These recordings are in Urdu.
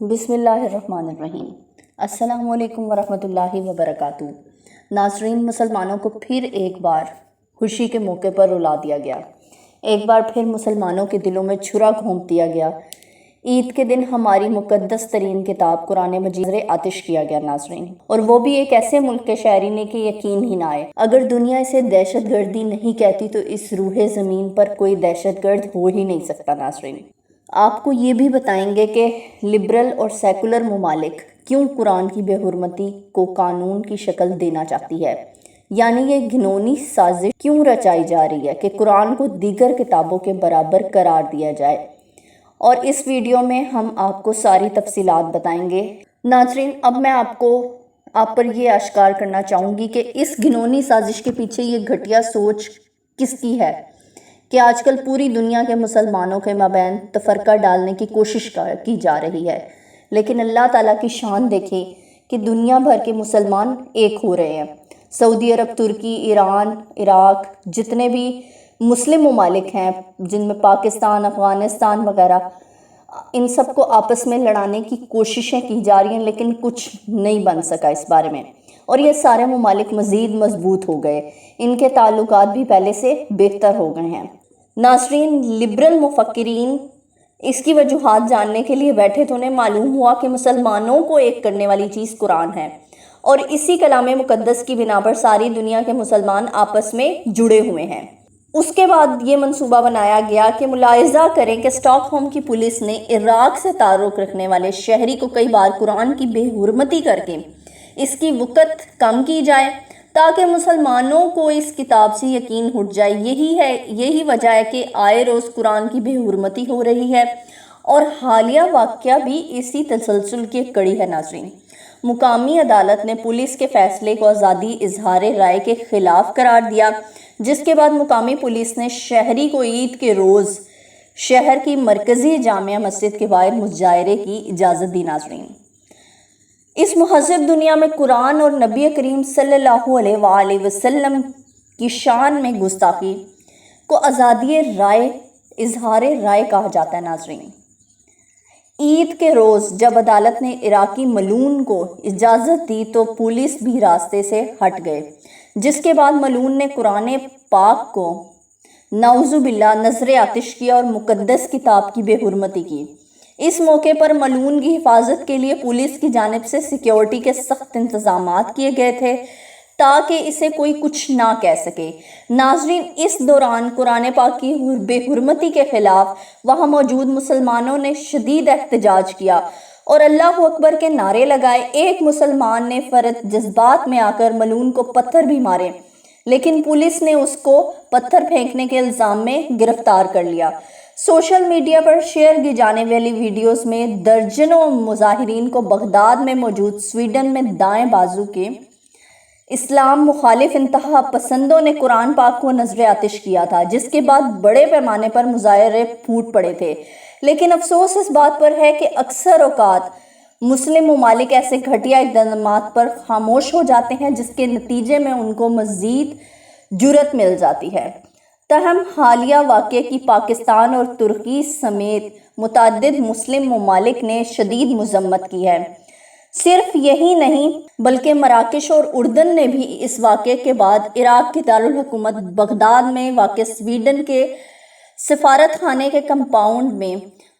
بسم اللہ الرحمن الرحیم۔ السلام علیکم ورحمۃ اللہ وبرکاتہ۔ ناظرین، مسلمانوں کو پھر ایک بار خوشی کے موقع پر رلا دیا گیا، ایک بار پھر مسلمانوں کے دلوں میں چھرا گھونپ دیا گیا۔ عید کے دن ہماری مقدس ترین کتاب قرآن مجید پر آتش کیا گیا ناظرین، اور وہ بھی ایک ایسے ملک کے شہری کہ یقین ہی نہ آئے۔ اگر دنیا اسے دہشت گردی نہیں کہتی تو اس روح زمین پر کوئی دہشت گرد ہو ہی نہیں سکتا ناظرین۔ آپ کو یہ بھی بتائیں گے کہ لبرل اور سیکولر ممالک کیوں قرآن کی بے حرمتی کو قانون کی شکل دینا چاہتی ہے، یعنی یہ گھنونی سازش کیوں رچائی جا رہی ہے کہ قرآن کو دیگر کتابوں کے برابر قرار دیا جائے، اور اس ویڈیو میں ہم آپ کو ساری تفصیلات بتائیں گے۔ ناظرین، اب میں آپ پر یہ اشکار کرنا چاہوں گی کہ اس گھنونی سازش کے پیچھے یہ گھٹیا سوچ کس کی ہے کہ آج کل پوری دنیا کے مسلمانوں کے مابین تفرقہ ڈالنے کی کوشش کی جا رہی ہے، لیکن اللہ تعالیٰ کی شان دیکھیں کہ دنیا بھر کے مسلمان ایک ہو رہے ہیں۔ سعودی عرب، ترکی، ایران، عراق، جتنے بھی مسلم ممالک ہیں جن میں پاکستان، افغانستان وغیرہ، ان سب کو آپس میں لڑانے کی کوششیں کی جا رہی ہیں، لیکن کچھ نہیں بن سکا اس بارے میں، اور یہ سارے ممالک مزید مضبوط ہو گئے، ان کے تعلقات بھی پہلے سے بہتر ہو گئے ہیں۔ ناظرین، لبرل مفکرین اس کی وجوہات جاننے کے لیے بیٹھے تو انہیں معلوم ہوا کہ مسلمانوں کو ایک کرنے والی چیز قرآن ہے، اور اسی کلام مقدس کی بنا پر ساری دنیا کے مسلمان آپس میں جڑے ہوئے ہیں۔ اس کے بعد یہ منصوبہ بنایا گیا کہ ملاحظہ کریں کہ اسٹاک ہوم کی پولیس نے عراق سے تعلق رکھنے والے شہری کو کئی بار قرآن کی بے حرمتی کر کے اس کی وقت کم کی جائے تاکہ مسلمانوں کو اس کتاب سے یقین ہٹ جائے۔ یہی وجہ ہے کہ آئے روز قرآن کی بے حرمتی ہو رہی ہے، اور حالیہ واقعہ بھی اسی تسلسل کی ایک کڑی ہے ناظرین۔ مقامی عدالت نے پولیس کے فیصلے کو آزادی اظہار رائے کے خلاف قرار دیا، جس کے بعد مقامی پولیس نے شہری کو عید کے روز شہر کی مرکزی جامع مسجد کے باہر مظاہرے کی اجازت دی ناظرین۔ اس مہذب دنیا میں قرآن اور نبی کریم صلی اللہ علیہ وآلہ وسلم کی شان میں گستاخی کو آزادی رائے، اظہار رائے کہا جاتا ہے ناظرین۔ عید کے روز جب عدالت نے عراقی ملعون کو اجازت دی تو پولیس بھی راستے سے ہٹ گئے، جس کے بعد ملعون نے قرآن پاک کو نعوذ باللہ نذر آتش کیا اور مقدس کتاب کی بے حرمتی کی۔ اس موقع پر ملعون کی حفاظت کے لیے پولیس کی جانب سے سیکیورٹی کے سخت انتظامات کیے گئے تھے تاکہ اسے کوئی کچھ نہ کہہ سکے۔ ناظرین، اس دوران قرآن پاک کی بے حرمتی کے خلاف وہاں موجود مسلمانوں نے شدید احتجاج کیا اور اللہ اکبر کے نعرے لگائے۔ ایک مسلمان نے فرط جذبات میں آ کر ملعون کو پتھر بھی مارے، لیکن پولیس نے اس کو پتھر پھینکنے کے الزام میں گرفتار کر لیا۔ سوشل میڈیا پر شیئر کی جانے والی ویڈیوز میں درجنوں مظاہرین کو بغداد میں موجود سویڈن میں دائیں بازو کے اسلام مخالف انتہا پسندوں نے قرآن پاک کو نذر آتش کیا تھا، جس کے بعد بڑے پیمانے پر مظاہرے پھوٹ پڑے تھے۔ لیکن افسوس اس بات پر ہے کہ اکثر اوقات مسلم ممالک ایسے گھٹیا اقدامات پر خاموش ہو جاتے ہیں، جس کے نتیجے میں ان کو مزید جرأت مل جاتی ہے۔ تاہم حالیہ واقعے کی پاکستان اور ترکی سمیت متعدد مسلم ممالک نے شدید مذمت کی ہے۔ صرف یہی نہیں بلکہ مراکش اور اردن نے بھی اس واقعے کے بعد عراق کے دارالحکومت بغداد میں واقع سویڈن کے سفارت خانے کے کمپاؤنڈ میں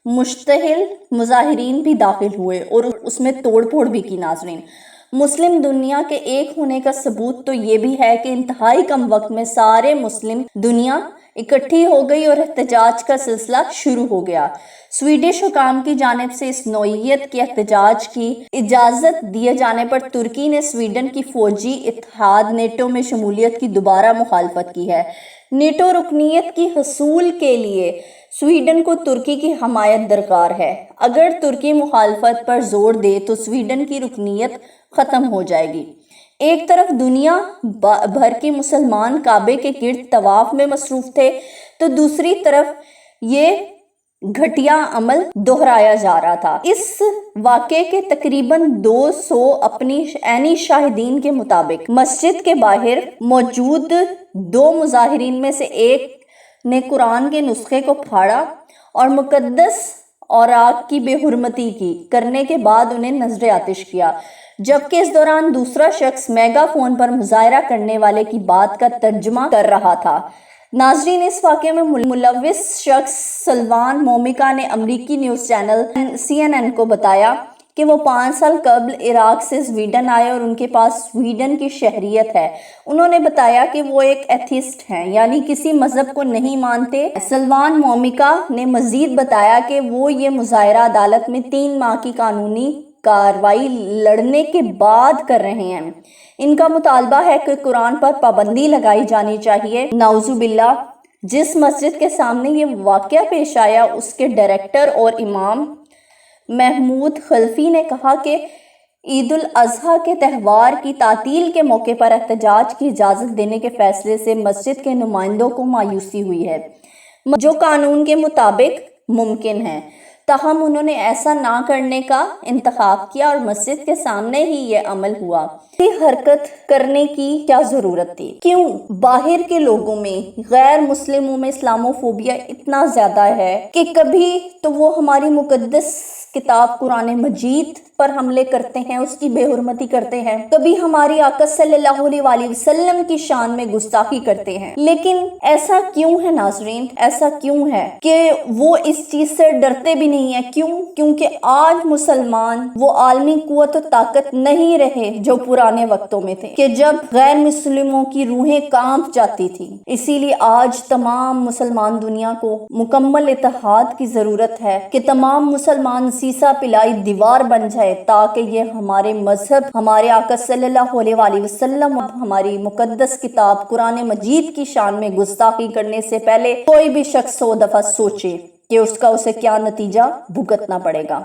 مشتعل مظاہرین بھی داخل ہوئے اور اس میں توڑ پھوڑ بھی کی ناظرین۔ مسلم دنیا کے ایک ہونے کا ثبوت تو یہ بھی ہے کہ انتہائی کم وقت میں سارے مسلم دنیا اکٹھی ہو گئی اور احتجاج کا سلسلہ شروع ہو گیا۔ سویڈش حکام کی جانب سے اس نوعیت کے احتجاج کی اجازت دیے جانے پر ترکی نے سویڈن کی فوجی اتحاد نیٹو میں شمولیت کی دوبارہ مخالفت کی ہے۔ نیٹو رکنیت کی حصول کے لیے سویڈن کو ترکی کی حمایت درکار ہے۔ اگر ترکی مخالفت پر زور دے تو سویڈن کی رکنیت ختم ہو جائے گی۔ ایک طرف دنیا بھر کے مسلمان کعبے کے گرد طواف میں مصروف تھے تو دوسری طرف یہ گھٹیا عمل دہرایا جا رہا تھا۔ اس واقعے کے تقریباً 200 اپنی عینی شاہدین کے مطابق مسجد کے باہر موجود دو مظاہرین میں سے ایک نے قرآن کے نسخے کو پھاڑا اور مقدس اور آگ کی بے حرمتی کی کرنے کے بعد انہیں نذر آتش کیا، جبکہ اس دوران دوسرا شخص میگا فون پر مظاہرہ کرنے والے کی بات کا ترجمہ کر رہا تھا۔ ناظرین، اس واقعے میں ملوث شخص سلوان مومکا نے امریکی نیوز چینل CNN کو بتایا کہ وہ 5 سال قبل عراق سے سویڈن آئے اور ان کے پاس سویڈن کی شہریت ہے۔ انہوں نے بتایا کہ وہ ایک ایتھیسٹ ہیں، یعنی کسی مذہب کو نہیں مانتے۔ سلوان مومکا نے مزید بتایا کہ وہ یہ مظاہرہ عدالت میں 3 ماہ کی قانونی کارروائی لڑنے کے بعد کر رہے ہیں۔ ان کا مطالبہ ہے کہ قرآن پر پابندی لگائی جانی چاہیے۔ نعوذ باللہ، جس مسجد کے سامنے یہ واقعہ پیش آیا، اس کے ڈائریکٹر اور امام محمود خلفی نے کہا کہ عید الاضحیٰ کے تہوار کی تعطیل کے موقع پر احتجاج کی اجازت دینے کے فیصلے سے مسجد کے نمائندوں کو مایوسی ہوئی ہے، جو قانون کے مطابق ممکن ہے۔ تاہم انہوں نے ایسا نہ کرنے کا انتخاب کیا اور مسجد کے سامنے ہی یہ عمل ہوا۔ یہ حرکت کرنے کی کیا ضرورت تھی؟ کیوں باہر کے لوگوں میں، غیر مسلموں میں اسلاموفوبیا اتنا زیادہ ہے کہ کبھی تو وہ ہماری مقدس کتاب قرآن مجید پر حملے کرتے ہیں، اس کی بے حرمتی کرتے ہیں، کبھی ہماری آقا صلی اللہ علیہ وآلہ وسلم کی شان میں گستاخی کرتے ہیں۔ لیکن ایسا کیوں ہے ناظرین؟ ایسا کیوں ہے کہ وہ اس چیز سے ڈرتے بھی نہیں ہیں؟ کیوں؟ کیونکہ آج مسلمان وہ عالمی قوت و طاقت نہیں رہے جو پرانے وقتوں میں تھے، کہ جب غیر مسلموں کی روحیں کانپ جاتی تھی۔ اسی لیے آج تمام مسلمان دنیا کو مکمل اتحاد کی ضرورت ہے کہ تمام مسلمان سیسا پلائی دیوار بن جائے، تاکہ یہ ہمارے مذہب، ہمارے آقا صلی اللہ علیہ وآلہ وسلم، ہماری مقدس کتاب قرآن مجید کی شان میں گستاخی کرنے سے پہلے کوئی بھی شخص 100 دفعہ سوچے کہ اسے کیا نتیجہ بھگتنا پڑے گا۔